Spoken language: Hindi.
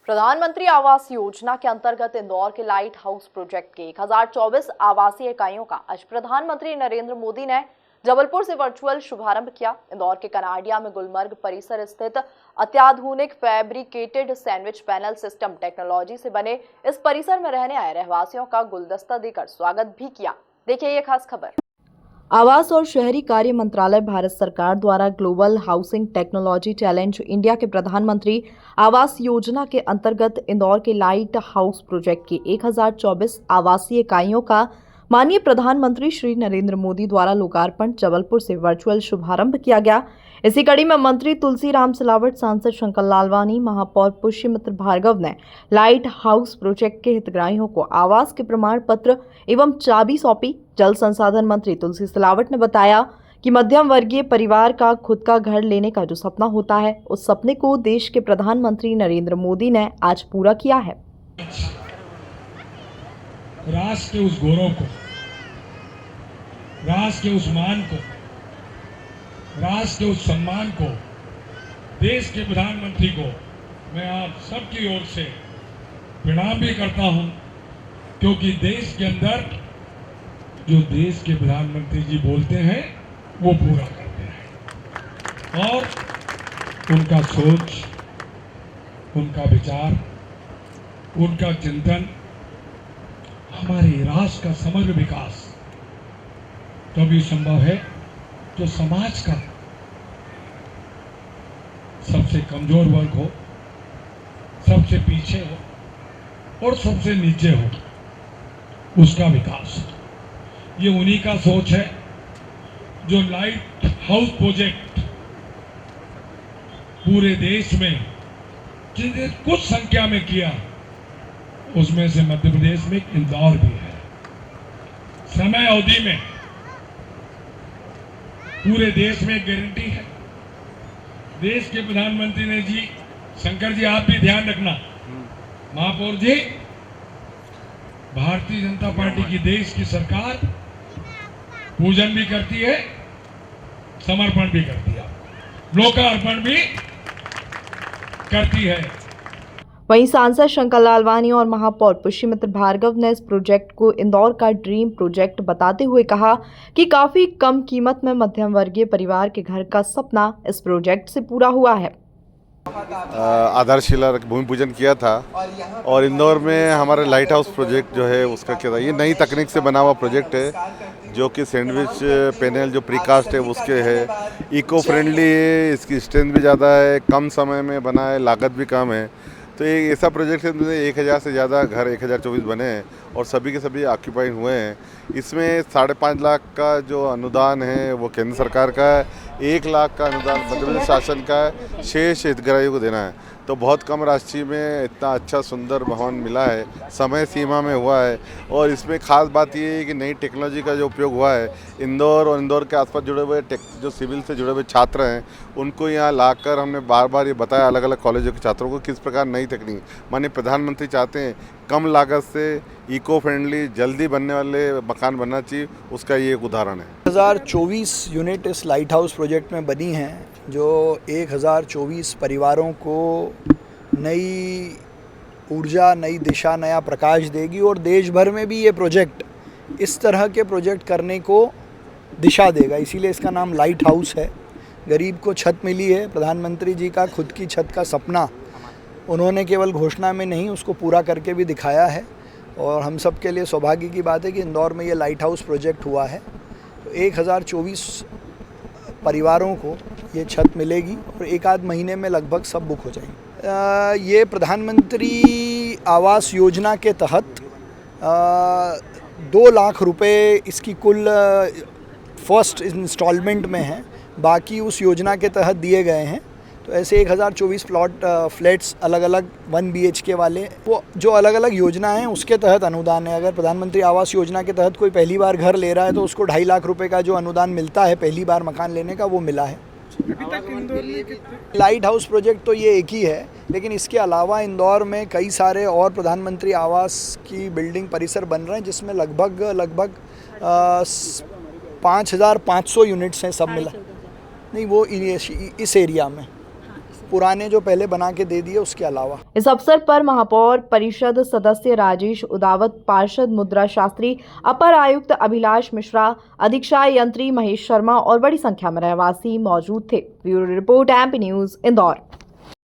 प्रधानमंत्री आवास योजना के अंतर्गत इंदौर के लाइट हाउस प्रोजेक्ट के 1024 आवासीय इकाइयों का आज प्रधानमंत्री नरेंद्र मोदी ने जबलपुर से वर्चुअल शुभारंभ किया। इंदौर के कनाडिया में गुलमर्ग परिसर स्थित अत्याधुनिक fabricated sandwich panel system technology से बने इस परिसर में रहने आए रहवासियों का गुलदस्ता देकर स्वागत भी किया। देखिए ये खास खबर। आवास और शहरी कार्य मंत्रालय भारत सरकार द्वारा global housing technology challenge India के प्रधानमंत्री आवास योजना के अंतर्गत इंदौर के लाइट हाउस प्रोजेक्ट की 1024 आवासीय इकाइयों का माननीय प्रधानमंत्री श्री नरेंद्र मोदी द्वारा लोकार्पण जबलपुर से वर्चुअल शुभारंभ किया गया। इसी कड़ी में मंत्री तुलसीराम सिलावट, सांसद शंकर लालवानी, महापौर पुष्यमित्र भार्गव ने लाइट हाउस प्रोजेक्ट के हितग्राहियों को आवास के प्रमाण पत्र एवं चाबी सौंपी। जल संसाधन मंत्री तुलसी सिलावट ने बताया कि मध्यम वर्गीय परिवार का खुद का घर लेने का जो सपना होता है, उस सपने को देश के प्रधानमंत्री नरेंद्र मोदी ने आज पूरा किया है। राष्ट्र के उस गौरव को, राष्ट्र के उस मान को, राष्ट्र के उस सम्मान को, देश के प्रधानमंत्री को मैं आप सबकी ओर से प्रणाम भी करता हूं, क्योंकि देश के अंदर जो देश के प्रधानमंत्री जी बोलते हैं वो पूरा करते हैं और उनका सोच, उनका विचार, उनका चिंतन हमारे राष्ट्र का समग्र विकास तभी संभव है जो समाज का सबसे कमजोर वर्ग हो, सबसे पीछे हो और सबसे नीचे हो, उसका विकास। ये उन्हीं का सोच है जो लाइट हाउस प्रोजेक्ट पूरे देश में जिन्हें कुछ संख्या में किया, उसमें से मध्य प्रदेश में इंदौर भी है। समय अवधि में पूरे देश में गारंटी है। देश के प्रधानमंत्री ने जी, शंकर जी आप भी ध्यान रखना, महापौर जी, भारतीय जनता पार्टी की देश की सरकार पूजन भी करती है, समर्पण भी करती है, लोकार्पण भी करती है। वहीं सांसद शंकर लालवानी और महापौर पुष्यमित्र भार्गव ने इस प्रोजेक्ट को इंदौर का ड्रीम प्रोजेक्ट बताते हुए कहा कि काफी कम कीमत में मध्यम वर्गीय परिवार के घर का सपना इस प्रोजेक्ट से पूरा हुआ है। आधारशिला भूमि पूजन किया था और इंदौर में हमारे लाइट हाउस प्रोजेक्ट जो है उसका क्या था, ये नई तकनीक से बना हुआ प्रोजेक्ट है जो कि सैंडविच पैनल जो प्रीकास्ट है उसके है, इको फ्रेंडली है, इसकी स्ट्रेंथ भी ज़्यादा है, कम समय में बना है, लागत भी कम है। तो एक ऐसा प्रोजेक्ट है जिसमें 1000 से ज़्यादा घर 1024 बने हैं और सभी के सभी ऑक्यूपाइड हुए हैं। इसमें 5.5 लाख का जो अनुदान है वो केंद्र सरकार का है, 1 लाख का अनुदान मध्य प्रदेश शासन का है, शेष हितग्राहियों को देना है। तो बहुत कम राशि में इतना अच्छा सुंदर भवन मिला है, समय सीमा में हुआ है। और इसमें खास बात ये है कि नई टेक्नोलॉजी का जो उपयोग हुआ है, इंदौर और इंदौर के आसपास जुड़े हुए जो सिविल से जुड़े हुए छात्र हैं उनको यहाँ लाकर हमने बार बार ये बताया अलग अलग कॉलेजों के छात्रों को किस प्रकार नई तकनीक माननीय प्रधानमंत्री चाहते हैं कम लागत से इको फ्रेंडली जल्दी बनने वाले मकान बनना चाहिए, उसका ये एक उदाहरण है। 1024 यूनिट इस लाइट हाउस प्रोजेक्ट में बनी हैं जो 1024 परिवारों को नई ऊर्जा, नई दिशा, नया प्रकाश देगी और देश भर में भी ये प्रोजेक्ट इस तरह के प्रोजेक्ट करने को दिशा देगा। इसीलिए इसका नाम लाइट हाउस है। गरीब को छत मिली है, प्रधानमंत्री जी का खुद की छत का सपना उन्होंने केवल घोषणा में नहीं उसको पूरा करके भी दिखाया है और हम सब के लिए सौभाग्य की बात है कि इंदौर में ये लाइट हाउस प्रोजेक्ट हुआ है। तो 1024 परिवारों को ये छत मिलेगी और 1 महीने में लगभग सब बुक हो जाएंगे। ये प्रधानमंत्री आवास योजना के तहत 2 लाख रुपए इसकी कुल फर्स्ट इंस्टॉलमेंट में है, बाकी उस योजना के तहत दिए गए हैं। तो ऐसे 1024 फ्लैट्स अलग अलग 1 BHK वाले, वो जो अलग अलग योजना है उसके तहत अनुदान है। अगर प्रधानमंत्री आवास योजना के तहत कोई पहली बार घर ले रहा है तो उसको 2.5 लाख रुपए का जो अनुदान मिलता है पहली बार मकान लेने का, वो मिला है। लाइट हाउस प्रोजेक्ट तो ये एक ही है, लेकिन इसके अलावा इंदौर में कई सारे और प्रधानमंत्री आवास की बिल्डिंग परिसर बन रहे हैं जिसमें लगभग 5500 यूनिट्स हैं सब मिला। नहीं, वो इस एरिया में पुराने जो पहले बना के दे दिए उसके अलावा। इस अवसर पर महापौर परिषद सदस्य राजेश उदावत, पार्षद मुद्रा शास्त्री, अपर आयुक्त अभिलाष मिश्रा, अधीक्षाय यंत्री महेश शर्मा और बड़ी संख्या में रहवासी मौजूद थे। Bureau report, MP news, Indore.